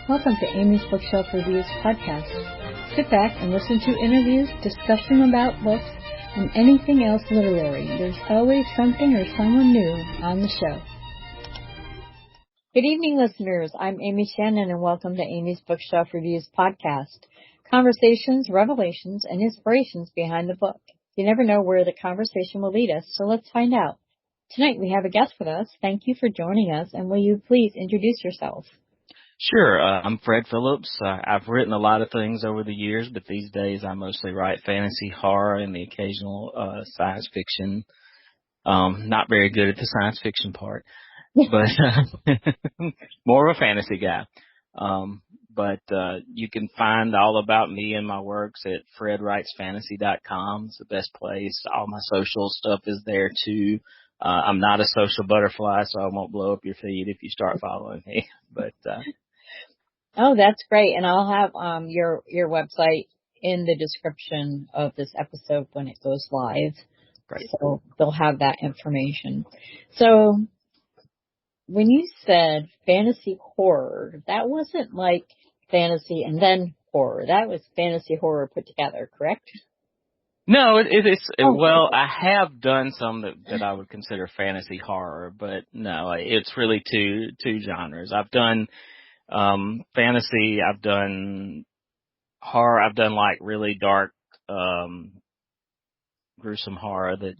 Welcome to Amy's Bookshelf Reviews podcast. Sit back and listen to interviews, discussion about books, and anything else literary. There's always something or someone new on the show. Good evening, listeners. I'm Amy Shannon, and welcome to Amy's Bookshelf Reviews podcast. Conversations, revelations, and inspirations behind the book. You never know where the conversation will lead us, so let's find out. Tonight we have a guest with us. Thank you for joining us, and will you please introduce yourself? Sure. I'm Fred Phillips. I've written a lot of things over the years, but these days I mostly write fantasy, horror, and the occasional science fiction. Not very good at the science fiction part, but more of a fantasy guy. But you can find all about me and my works at fredwritesfantasy.com. It's the best place. All my social stuff is there too. I'm not a social butterfly, so I won't blow up your feed if you start following me. But oh, that's great. And I'll have your website in the description of this episode when it goes live. Great. So they'll have that information. So when you said fantasy horror, that wasn't like fantasy and then horror. That was fantasy horror put together, correct? No, well, I have done some that I would consider fantasy horror, but no, it's really two genres. I've done fantasy, I've done horror, I've done like really dark, gruesome horror that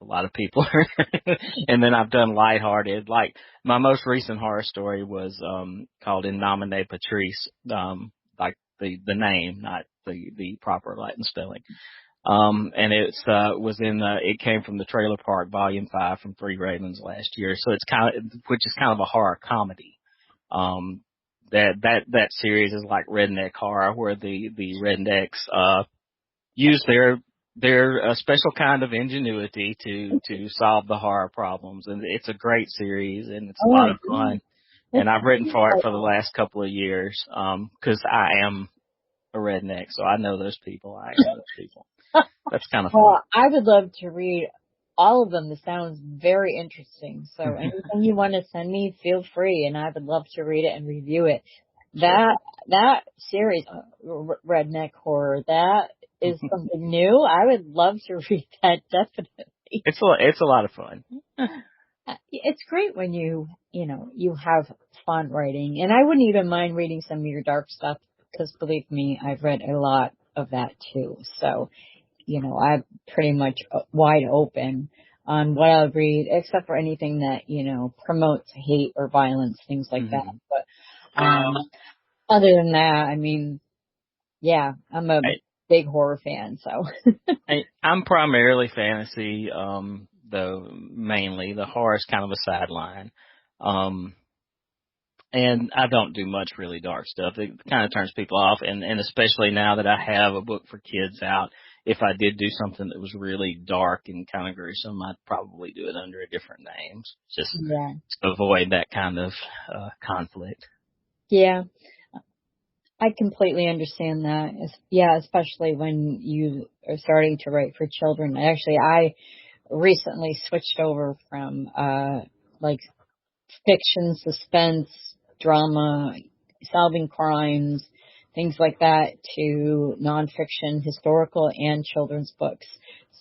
a lot of people are, and then I've done lighthearted. Like my most recent horror story was called In Nomine Patrice, like the name, not the proper Latin spelling. And it came from the Trailer Park Volume 5 from Three Ravens last year. So which is kind of a horror comedy. That series is like redneck horror where the rednecks, use their special kind of ingenuity to solve the horror problems. And it's a great series and it's a lot of fun. And I've written for it for the last couple of years, 'cause I am a redneck. So I know those people. I am those people. That's kind of fun. Well, I would love to read all of them. This sounds very interesting. So anything you want to send me, feel free, and I would love to read it and review it. That series, Redneck Horror, that is something new. I would love to read that, definitely. It's a lot of fun. It's great when you have fun writing, and I wouldn't even mind reading some of your dark stuff because believe me, I've read a lot of that too. So, I'm pretty much wide open on what I'll read, except for anything that, promotes hate or violence, things like that. But, other than that, I mean, yeah, I'm a big horror fan, so. I'm primarily fantasy, though mainly. The horror is kind of a sideline. And I don't do much really dark stuff. It kind of turns people off, and especially now that I have a book for kids out, if I did do something that was really dark and kind of gruesome, I'd probably do it under a different name, just to avoid that kind of conflict. Yeah, I completely understand that. Yeah, especially when you are starting to write for children. Actually, I recently switched over from like fiction, suspense, drama, solving crimes, things like that, to nonfiction, historical, and children's books.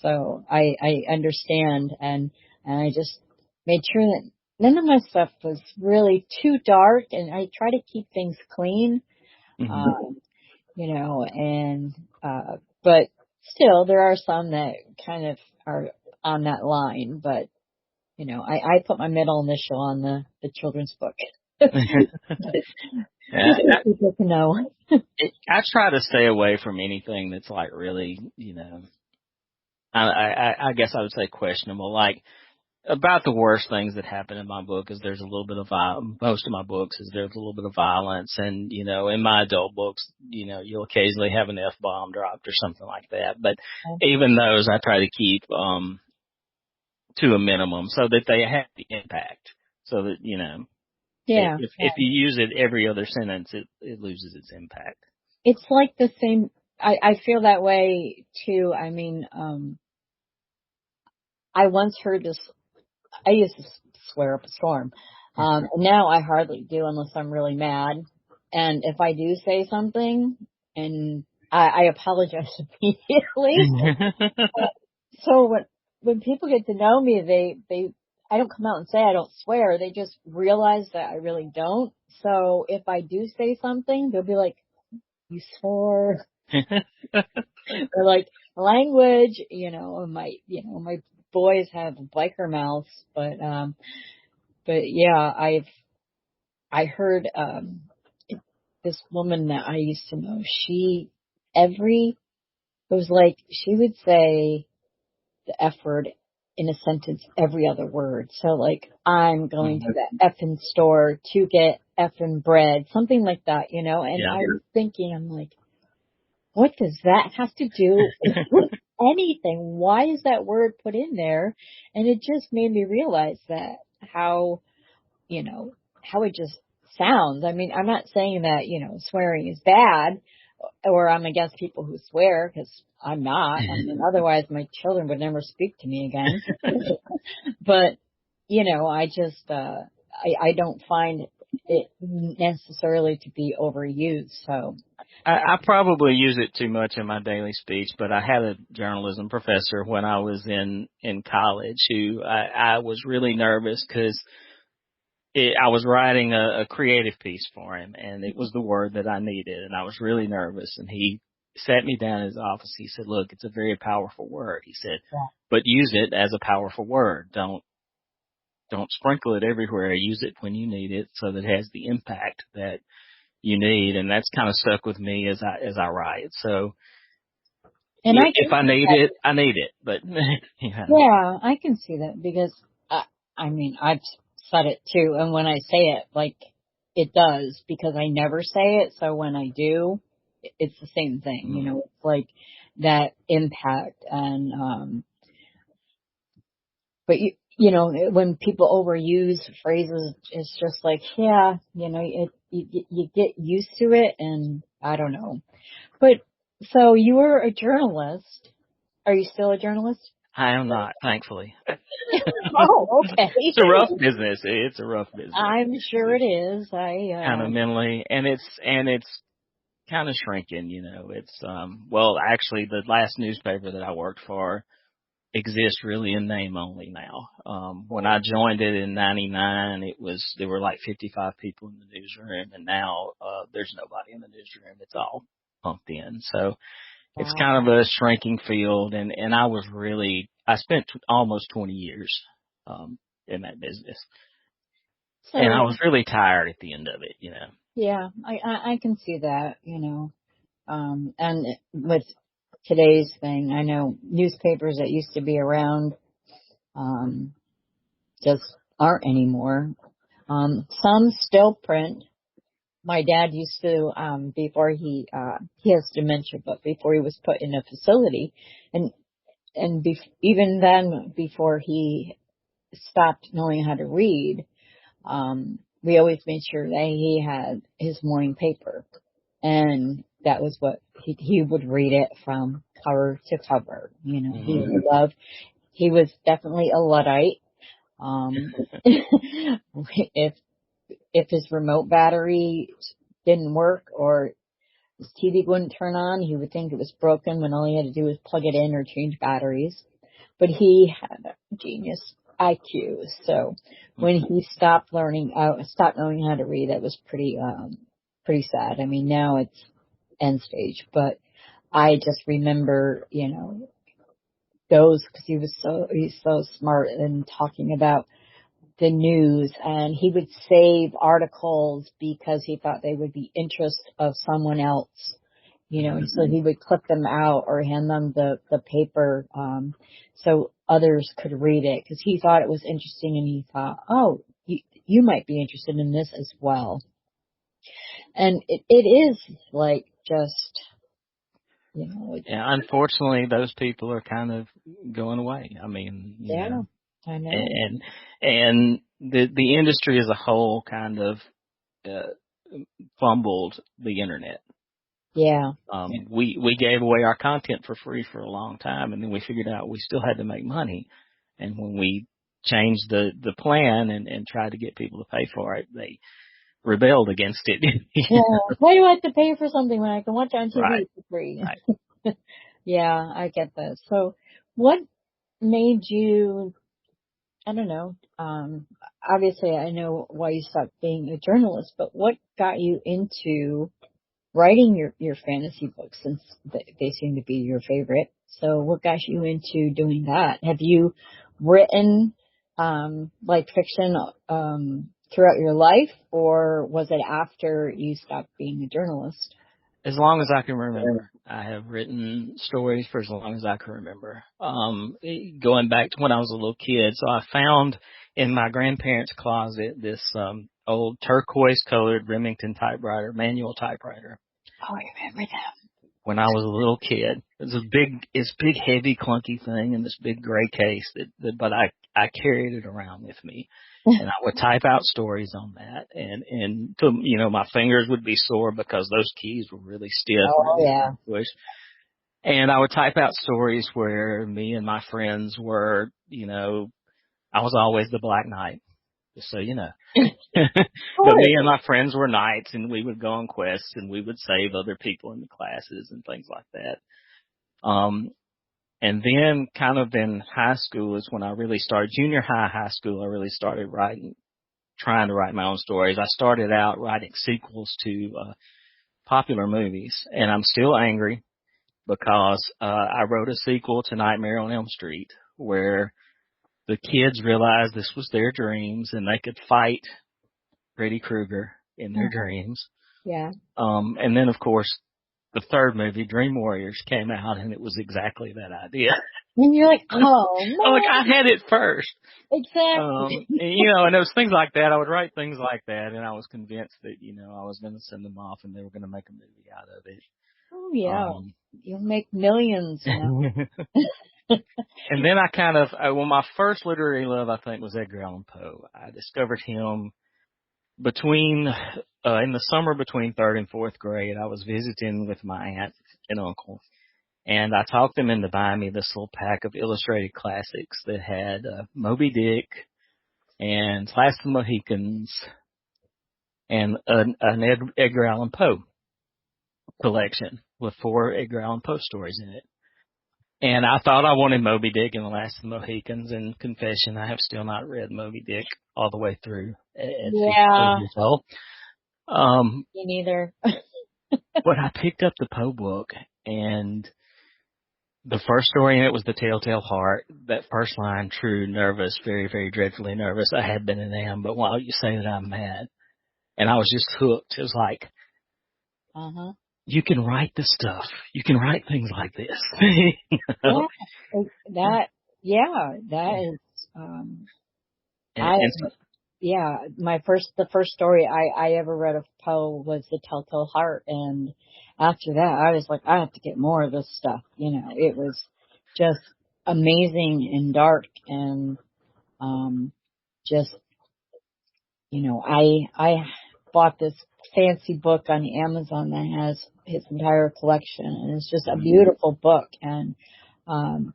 So I understand, and I just made sure that none of my stuff was really too dark, and I try to keep things clean, but still there are some that kind of are on that line, but I put my middle initial on the children's book. People to know. I try to stay away from anything that's like really, I guess I would say questionable. Like about the worst things that happen in my book is there's a little bit of most of my books is there's a little bit of violence, and in my adult books, you'll occasionally have an F-bomb dropped or something like that. But even those, I try to keep to a minimum so that they have the impact. So that if you use it every other sentence, it loses its impact. It's like the same. I feel that way too. I mean, I once heard this. I used to swear up a storm. And now I hardly do unless I'm really mad. And if I do say something, and I apologize immediately. So when people get to know me, I don't come out and say I don't swear. They just realize that I really don't. So if I do say something, they'll be like, "You swore," or like language. My boys have biker mouths, but yeah, I heard this woman that I used to know. It was like she would say the F word in a sentence every other word. So like, I'm going to the effing store to get effing bread, something like that, And Yeah. I was thinking, I'm like, what does that have to do with anything? Why is that word put in there? And it just made me realize that how it just sounds. I mean, I'm not saying that, swearing is bad or I'm against people who swear because I'm not. I mean, otherwise my children would never speak to me again. But, I just, I don't find it necessarily to be overused. So I probably use it too much in my daily speech, but I had a journalism professor when I was in college who I was really nervous because I was writing a creative piece for him, and it was the word that I needed, and I was really nervous. And he sat me down in his office. He said, "Look, it's a very powerful word." He said, yeah. "But use it as a powerful word. Don't sprinkle it everywhere. Use it when you need it, so that it has the impact that you need." And that's kind of stuck with me as I write. So And I if can I see need that. it, I need it. But Yeah, I can see that because I mean, I've said it too. And when I say it, like it does because I never say it. So when I do, it's the same thing, it's like that impact. And, but when people overuse phrases, it's just like, yeah, you get used to it and I don't know. But so you were a journalist. Are you still a journalist? I am not, thankfully. Oh, okay. It's a rough business. It's a rough business. I'm sure it is. Kind of mentally, and it's kind of shrinking. It's well, actually, the last newspaper that I worked for exists really in name only now. When I joined it in '99, there were like 55 people in the newsroom, and now there's nobody in the newsroom. It's all pumped in. So it's Wow. kind of a shrinking field, and I spent almost 20 years in that business, and I So was really tired at the end of it. yeah, I can see that, and with today's thing, I know newspapers that used to be around, um, just aren't anymore. Some still print. My dad used to, before he has dementia, but before he was put in a facility and even then, before he stopped knowing how to read, we always made sure that he had his morning paper. And that was what he would read it from cover to cover. He was definitely a Luddite. If his remote battery didn't work or his TV wouldn't turn on, he would think it was broken when all he had to do was plug it in or change batteries. But he had a genius IQ. So when he stopped knowing how to read, that was pretty sad. I mean, now it's end stage, but I just remember, those because he's so smart and talking about the news, and he would save articles because he thought they would be interest of someone else. So he would clip them out or hand them the paper, so others could read it because he thought it was interesting and he thought, oh, you might be interested in this as well. And it is like just, Yeah, unfortunately, those people are kind of going away. I mean, yeah, I know. and the industry as a whole kind of uh, fumbled the internet. Yeah. We gave away our content for free for a long time, and then we figured out we still had to make money. And when we changed the plan and tried to get people to pay for it, rebelled against it. Yeah. Why do I have to pay for something when I can watch it on Right. TV for free? Right. Yeah, I get that. So what made you, I don't know, obviously I know why you stopped being a journalist, but what got you into writing your fantasy books, since they seem to be your favorite? So what got you into doing that? Have you written, like fiction, throughout your life, or was it after you stopped being a journalist? As long as I can remember, I have written stories for as long as I can remember. Going back to when I was a little kid. So I found in my grandparents' closet this, old turquoise colored Remington typewriter, manual typewriter. Oh, I remember When I was a little kid. It's big, heavy, clunky thing in this big gray case but I carried it around with me, that. and I would type out stories on that, and to, my fingers would be sore because those keys were really stiff, Oh really yeah. hard to push. And I would type out stories where me and my friends were, I was always the Black Knight, just so you know. Of But me course. and my friends were knights, and we would go on quests, and we would save other people in the classes and things like that. Um, and then kind of in high school is when I really started, junior high, high school, I really started trying to write my own stories. I started out writing sequels to, popular movies, and I'm still angry because, I wrote a sequel to Nightmare on Elm Street where the kids realized this was their dreams and they could fight Freddy Krueger in their dreams. Yeah. And then of course the third movie, Dream Warriors, came out, and it was exactly that idea. And you're like, oh I'm like, no, I had it first. exactly. And it was things like that. I would write things like that, and I was convinced that, I was going to send them off and they were going to make a movie out of it. Oh yeah, Um, you'll make millions, and then I kind of, my first literary love, I think, was Edgar Allan Poe. I discovered him in the summer between third and fourth grade. I was visiting with my aunt and uncle, and I talked them into buying me this little pack of illustrated classics that had, Moby Dick and Last of the Mohicans and an Edgar Allan Poe collection with 4 Edgar Allan Poe stories in it. And I thought I wanted Moby Dick and the Last of the Mohicans. And confession, I have still not read Moby Dick all the way through at 15 Yeah, years old. Um, me neither. but I picked up the Poe book, and the first story in it was The Telltale Heart. That first line, true, nervous, very, very dreadfully nervous. I have been and am, but while you say that I'm mad. And I was just hooked. It was like, Uh huh. you can write this stuff. You can write things like this. You know? Yeah, that. Yeah, that is. I And so, yeah, the first story I ever read of Poe was The Telltale Heart, and after that I was like, I have to get more of this stuff. It was just amazing and dark, and just I bought this fancy book on Amazon that has his entire collection, and it's just a beautiful book, um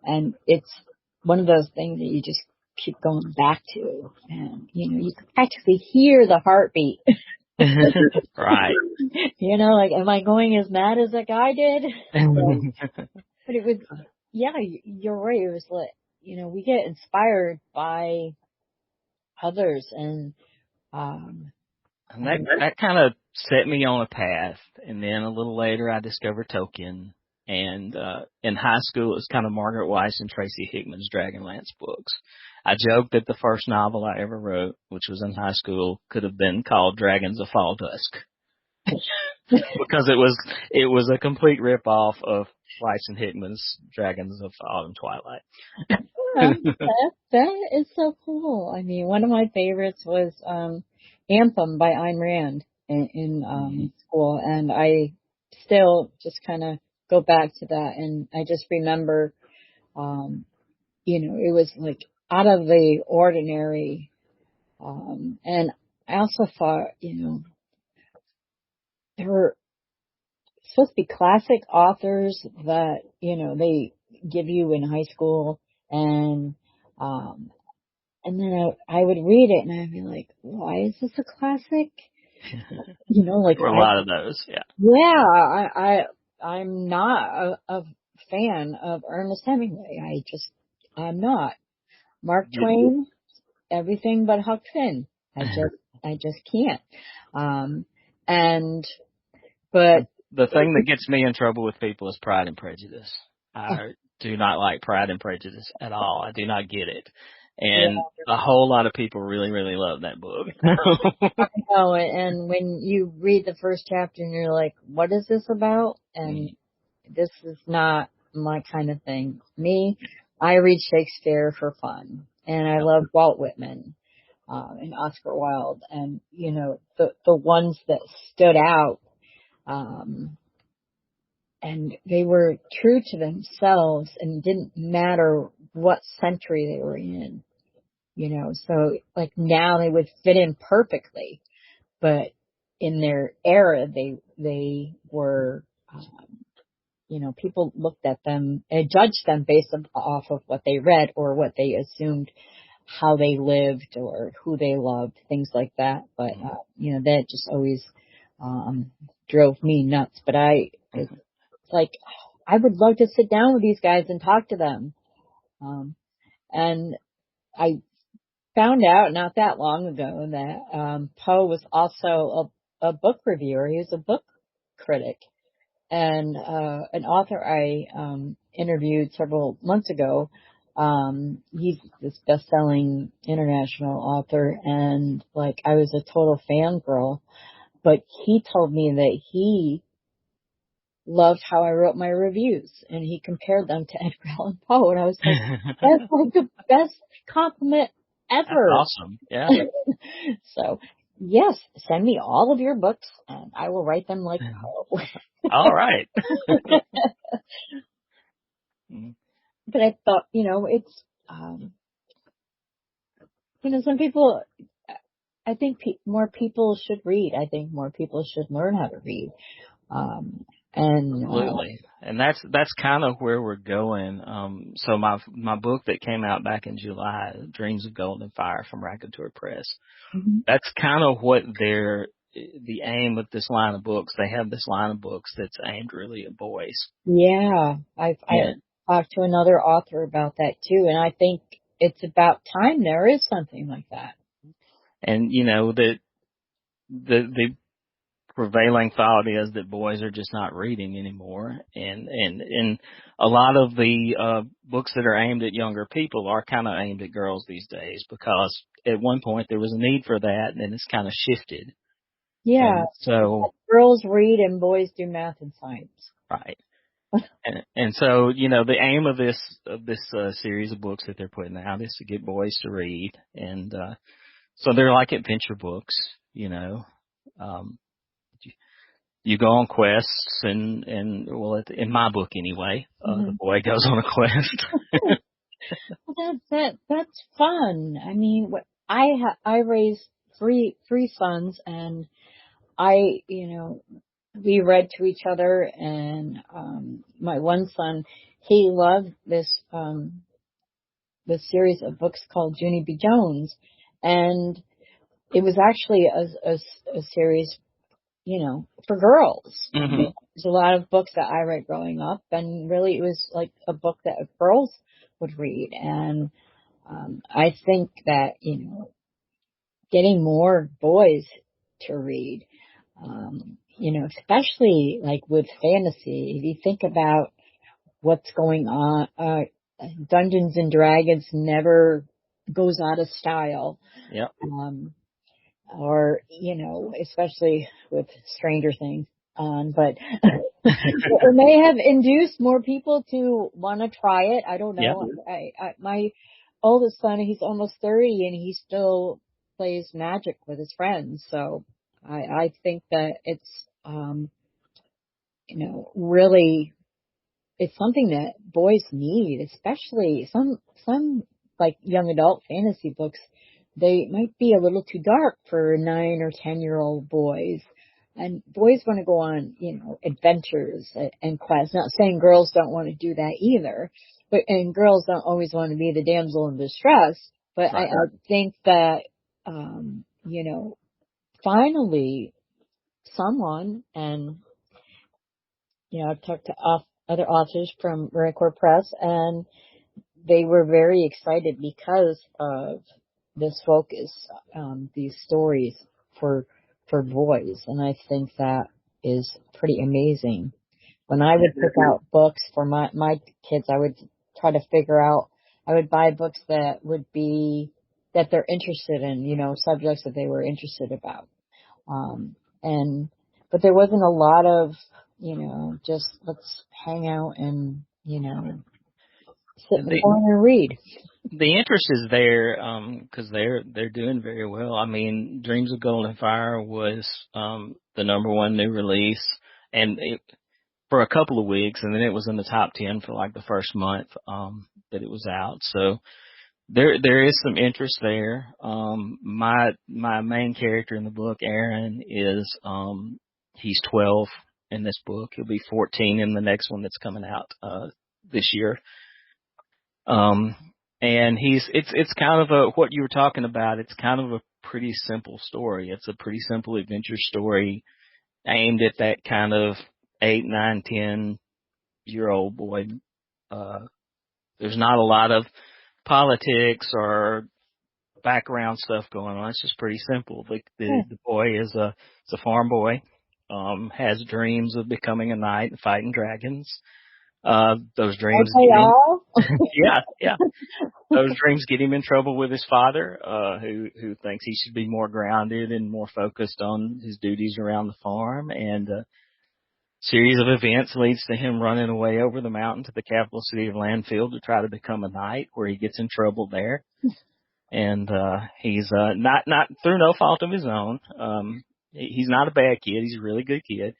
and it's one of those things that you just keep going back to, and you can practically hear the heartbeat. right. Like, am I going as mad as that guy did? But it was, yeah, you're right. It was like, we get inspired by others, and um And that kind of set me on a path. And then a little later, I discovered Tolkien. And in high school, it was kind of Margaret Weiss and Tracy Hickman's Dragonlance books. I joked that the first novel I ever wrote, which was in high school, could have been called Dragons of Fall Dusk because it was a complete rip off of Weiss and Hickman's Dragons of Autumn Twilight. yeah, that is so cool. I mean, one of my favorites was Anthem by Ayn Rand in school, and I still just kind of go back to that, and I just remember, it was like out of the ordinary, and I also thought, there were supposed to be classic authors that they give you in high school, and um and then I would read it and I'd be like, why is this a classic? Like There were a lot of those. Yeah. I'm not a fan of Ernest Hemingway. I'm not. Mark You, Twain, everything but Huck Finn. I just can't. Um, and, but, the thing that gets me in trouble with people is Pride and Prejudice. I do not like Pride and Prejudice at all. I do not get it. yeah, And a whole lot of people really, really love that book. I know. And when you read the first chapter and you're like, what is this about? And this is not my kind of thing. Me, I read Shakespeare for fun, and I Yep. love Walt Whitman and Oscar Wilde, and the ones that stood out, and they were true to themselves, and it didn't matter what century they were in. So like now they would fit in perfectly, but in their era they were. People looked at them and judged them based off of what they read or what they assumed how they lived or who they loved, things like that. But, that just always, drove me nuts. But it's like, I would love to sit down with these guys and talk to them. And I found out not that long ago that, Poe was also a book reviewer. He was a book critic. And an author I interviewed several months ago, he's this best-selling international author, and like I was a total fangirl, but he told me that he loved how I wrote my reviews, and he compared them to Edgar Allan Poe, and I was like, that's like the best compliment That's ever. awesome. Yeah. So, yes, send me all of your books, and I will write them like Poe. All right. But I thought, it's, some people, I think more people should read. I think more people should learn how to read. Absolutely. And that's kind of where we're going. So my book that came out back in July, Dreams of Golden Fire from Raconteur Press, mm-hmm. that's kind of what the aim of this line of books. They have this line of books that's aimed really at boys. Yeah, I talked to another author about that too, and I think it's about time there is something like that. And the prevailing thought is that boys are just not reading anymore, and a lot of the books that are aimed at younger people are kind of aimed at girls these days, because at one point there was a need for that, and then it's kind of shifted. Yeah, And so girls read and boys do math and science. right. And so, the aim of this series of books that they're putting out is to get boys to read, and so they're like adventure books. Um, you go on quests, and well, in my book anyway, Mm-hmm. the boy goes on a quest. Well, that's fun. I mean, I raised three sons, and we read to each other, and my one son, he loved this series of books called Junie B. Jones, and it was actually a series, for girls. Mm-hmm. There's a lot of books that I read growing up, and really it was like a book that girls would read, and I think that getting more boys to read, especially like with fantasy. If you think about what's going on, Dungeons and Dragons never goes out of style. Yep. Or, especially with Stranger Things on, but it may have induced more people to want to try it. I don't know. Yep. My oldest son, he's almost 30, and he still plays Magic with his friends. So I think that it's, really, it's something that boys need, especially some like young adult fantasy books. They might be a little too dark for 9 or 10-year-old boys. And boys want to go on, adventures and quests. Not saying girls don't want to do that either, and girls don't always want to be the damsel in distress. But Right. I think that, finally someone, and I've talked to other authors from Marine Corps Press, and they were very excited because of this focus, these stories for boys, and I think that is pretty amazing. When I would pick out books for my kids, I would try to figure out. I would buy books that would be that they're interested in, subjects that they were interested about. And but there wasn't a lot of, just let's hang out and sit in the The corner and read. the interest is there because they're doing very well. I mean, Dreams of Golden Fire was the number one new release, and for a couple of weeks, and then it was in the top 10 for like the first month that it was out. So there is some interest there. My main character in the book, Aaron, is he's 12 in this book. He'll be 14 in the next one that's coming out this year. And it's kind of what you were talking about. It's kind of a pretty simple story. It's a pretty simple adventure story aimed at that kind of 8, 9, 10-year-old boy. There's not a lot of politics or background stuff going on. It's just pretty simple. The boy is a farm boy, has dreams of becoming a knight and fighting dragons. Those dreams Okay, all. yeah. Those dreams get him in trouble with his father, who thinks he should be more grounded and more focused on his duties around the farm. And a series of events leads to him running away over the mountain to the capital city of Landfill to try to become a knight, where he gets in trouble there. And he's not through no fault of his own. He's not a bad kid. He's a really good kid.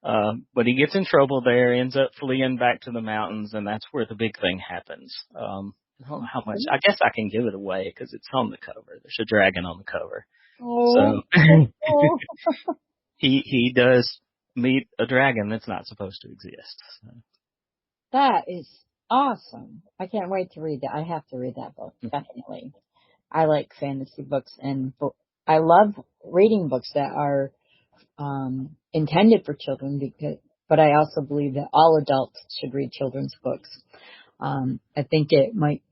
But he gets in trouble there, ends up fleeing back to the mountains, and that's where the big thing happens. I don't know how much. I guess I can give it away because it's on the cover. There's a dragon on the cover. Oh. So he does meet a dragon that's not supposed to exist. So. That is awesome. I can't wait to read that. I have to read that book, definitely. I like fantasy books, and I love reading books that are intended for children, but I also believe that all adults should read children's books. I think it might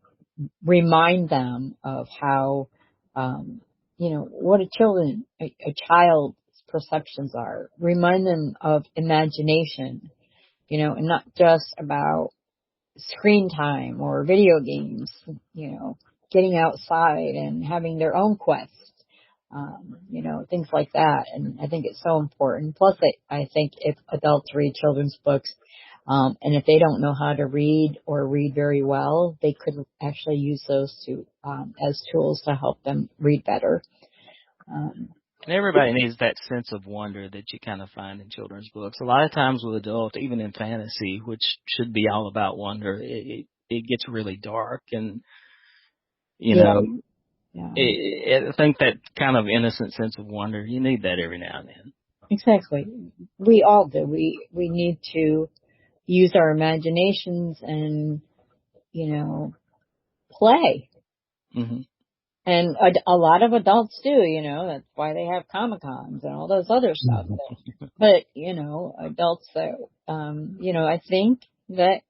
remind them of how, what a child's perceptions are. Remind them of imagination, and not just about screen time or video games, getting outside and having their own quest, things like that. And I think it's so important. Plus, I think if adults read children's books, and if they don't know how to read or read very well, they could actually use those as tools to help them read better. And everybody needs that sense of wonder that you kind of find in children's books. A lot of times with adults, even in fantasy, which should be all about wonder, it gets really dark, and Yeah. I think that kind of innocent sense of wonder, you need that every now and then. Exactly. We all do. We need to use our imaginations and, play. Mm-hmm. And a lot of adults do, that's why they have Comic-Cons and all those other stuff. But, adults that, I think that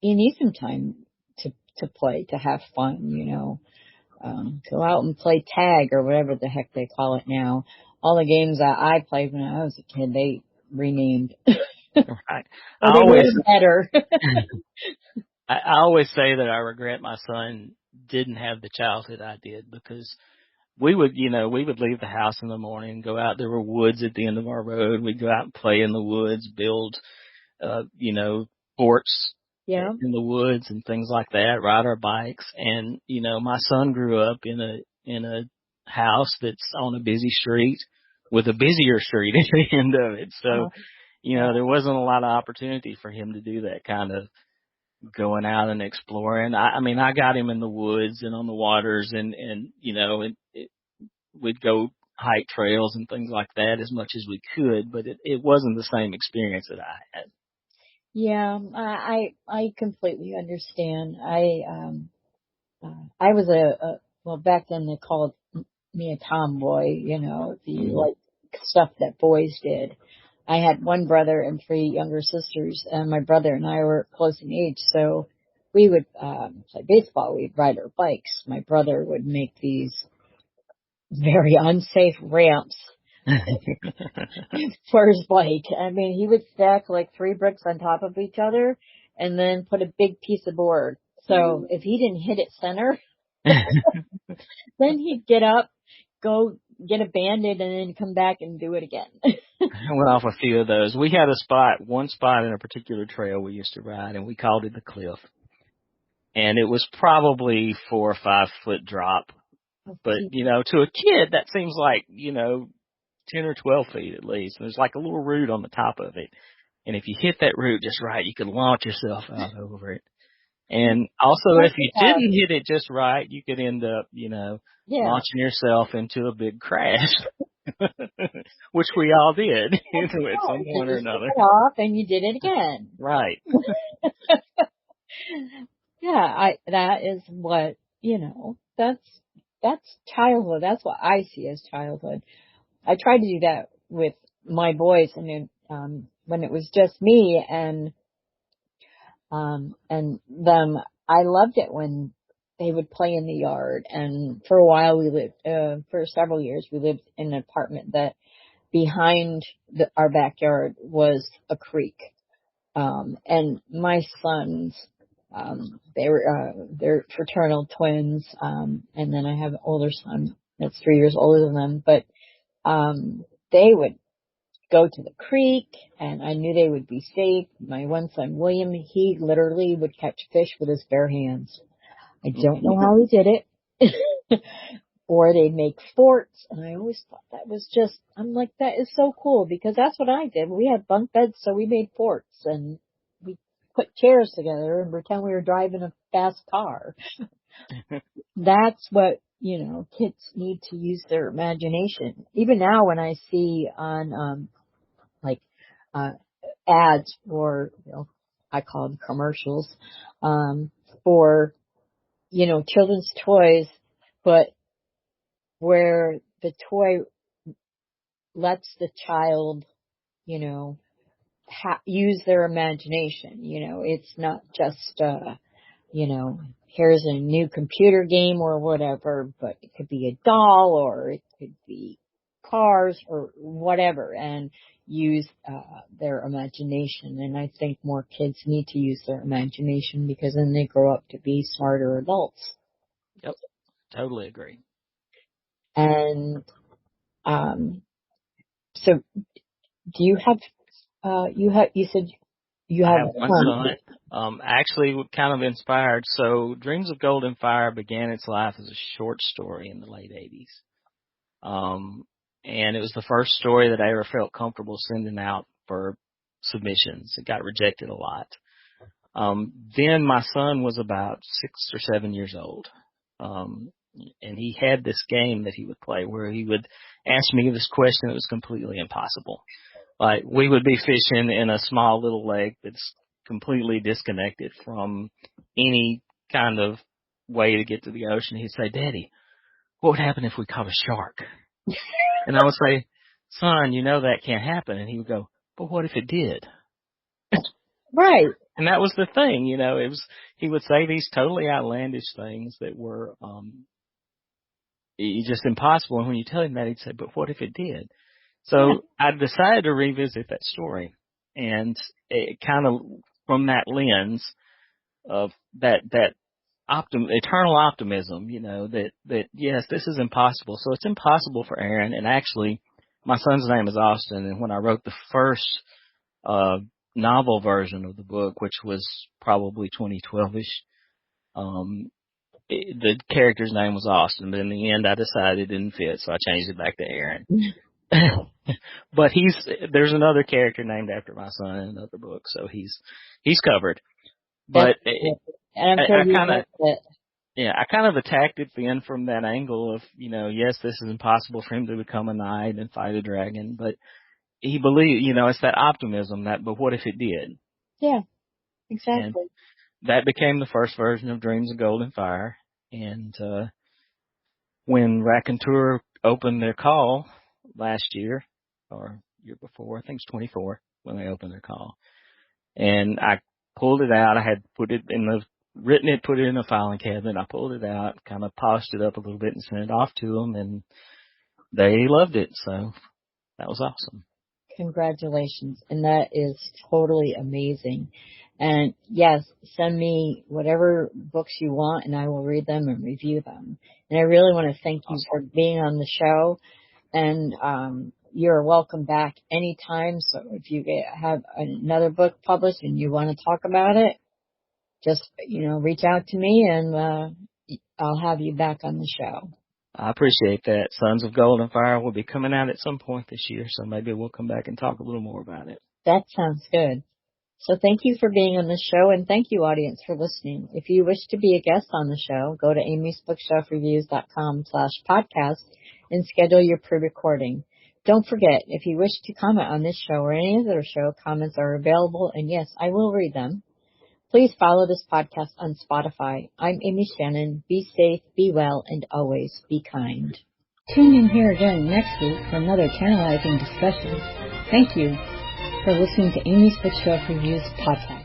you need some time to play, to have fun, go out and play tag or whatever the heck they call it now. All the games that I played when I was a kid, they renamed. Right. Or they made it better. I always say that I regret my son didn't have the childhood I did, because we would leave the house in the morning, go out. There were woods at the end of our road. We'd go out and play in the woods, build, forts in the woods and things like that, ride our bikes. And, my son grew up in a house that's on a busy street with a busier street at the end of it. So, there wasn't a lot of opportunity for him to do that kind of going out and exploring. I mean, I got him in the woods and on the waters, and we'd go hike trails and things like that as much as we could, but it wasn't the same experience that I had. Yeah, I completely understand. I was well, back then they called me a tomboy, if you like stuff that boys did. I had one brother and three younger sisters, and my brother and I were close in age, so we would play baseball. We'd ride our bikes. My brother would make these very unsafe ramps for his bike. I mean, he would stack like three bricks on top of each other and then put a big piece of board. So if he didn't hit it center, then he'd get up, go get a Band-Aid, and then come back and do it again. I went off a few of those. We had one spot in a particular trail we used to ride, and we called it the cliff. And it was probably 4 or 5 foot drop. But, to a kid, that seems like, 10 or 12 feet at least. There's like a little root on the top of it. And if you hit that root just right, you could launch yourself out over it. And also, if you didn't hit it just right, you could end up, launching yourself into a big crash, which we all did at some point or another. Off and you did it again. Right. Yeah, that is what, that's childhood. That's what I see as childhood. I tried to do that with my boys, and when it was just me and them, I loved it when they would play in the yard. And for a while for several years, we lived in an apartment that behind our backyard was a creek. And my sons, they're fraternal twins. And then I have an older son that's 3 years older than them, but, they would go to the creek, and I knew they would be safe. My one son, William, he literally would catch fish with his bare hands. I don't know how he did it. Or they'd make forts, and I always thought that was I'm like, that is so cool, because that's what I did. We had bunk beds, so we made forts, and we put chairs together and pretend we were driving a fast car. That's what, kids need to use their imagination. Even now when I see on, ads for, I call them commercials, for, children's toys, but where the toy lets the child, use their imagination. It's not just, here's a new computer game or whatever, but it could be a doll, or it could be cars or whatever, and use their imagination. And I think more kids need to use their imagination, because then they grow up to be smarter adults. Yep, totally agree. And so do you have you said you I have have one son. Actually kind of inspired. So Dreams of Golden Fire began its life as a short story in the late 80s. And it was the first story that I ever felt comfortable sending out for submissions. It got rejected a lot. Then my son was about 6 or 7 years old. And he had this game that he would play where he would ask me this question that was completely impossible. Like, we would be fishing in a small little lake that's completely disconnected from any kind of way to get to the ocean. He'd say, "Daddy, what would happen if we caught a shark?" And I would say, "Son, that can't happen." And he would go, "But what if it did?" Right. And that was the thing, he would say these totally outlandish things that were, just impossible. And when you tell him that, he'd say, "But what if it did?" So I decided to revisit that story, and it kind of from that lens of that eternal optimism, that yes, this is impossible. So it's impossible for Aaron. And actually, my son's name is Austin, and when I wrote the first novel version of the book, which was probably 2012ish, the character's name was Austin, but in the end I decided it didn't fit, so I changed it back to Aaron. But there's another character named after my son in another book, so he's covered. But I kind of attacked it then from that angle of, yes, this is impossible for him to become a knight and fight a dragon, but he believed, it's that optimism but what if it did? Yeah, exactly. And that became the first version of Dreams of Golden Fire. And when Raconteur opened their call last year, or year before. I think it's 24 when they opened their call. And I pulled it out. I had put it in written it, put it in a filing cabinet. I pulled it out, kind of polished it up a little bit and sent it off to them, and they loved it. So that was awesome. Congratulations. And that is totally amazing. And yes, send me whatever books you want and I will read them and review them. And I really want to thank you for being on the show. And you're welcome back anytime. So if you have another book published and you want to talk about it, just, reach out to me and I'll have you back on the show. I appreciate that. Sons of Gold and Fire will be coming out at some point this year, so maybe we'll come back and talk a little more about it. That sounds good. So thank you for being on the show, and thank you, audience, for listening. If you wish to be a guest on the show, go to amysbookshelfreviews.com/podcast and schedule your pre-recording. Don't forget, if you wish to comment on this show or any other show, comments are available, and yes, I will read them. Please follow this podcast on Spotify. I'm Amy Shannon. Be safe, be well, and always be kind. Tune in here again next week for another tantalizing discussion. Thank you for listening to Amy's Bookshelf Reviews podcast.